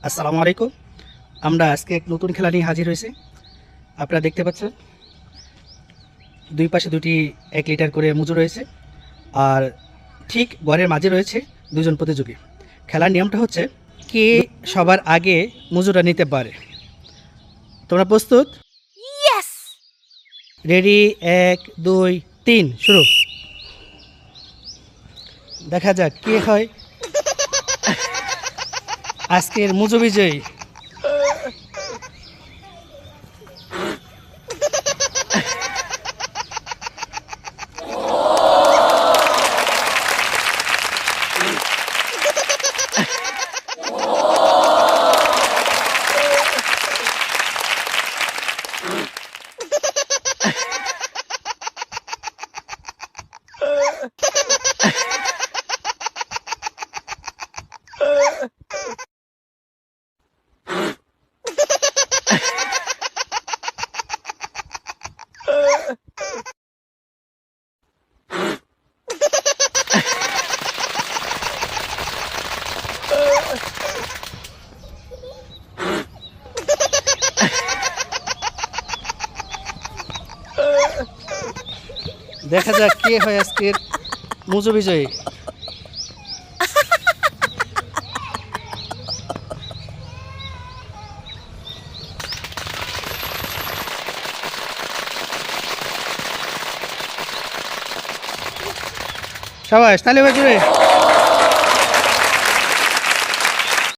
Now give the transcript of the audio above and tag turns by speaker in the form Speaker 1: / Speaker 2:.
Speaker 1: আসসালামু আলাইকুম। আমরা আজকে এক নতুন খেলা নিয়ে হাজির হয়েছি। আপনারা দেখতে পাচ্ছেন দুই পাশে দুটি 1 লিটার করে মুজো রয়েছে, আর ঠিক ঘরের মাঝে রয়েছে দুজন প্রতিযোগী। খেলার নিয়মটা হচ্ছে কে সবার আগে মুজোটা নিতে পারে। তোমরা প্রস্তুত?
Speaker 2: ইয়েস!
Speaker 1: রেডি, 1 2 3 শুরু। দেখা যাক কে হয় আজকের মুজো বিজয়ী। দেখা যাক কে হয় আজকের মুজো বিজয়ী। সবাই তাহলে ভাই জুড়ে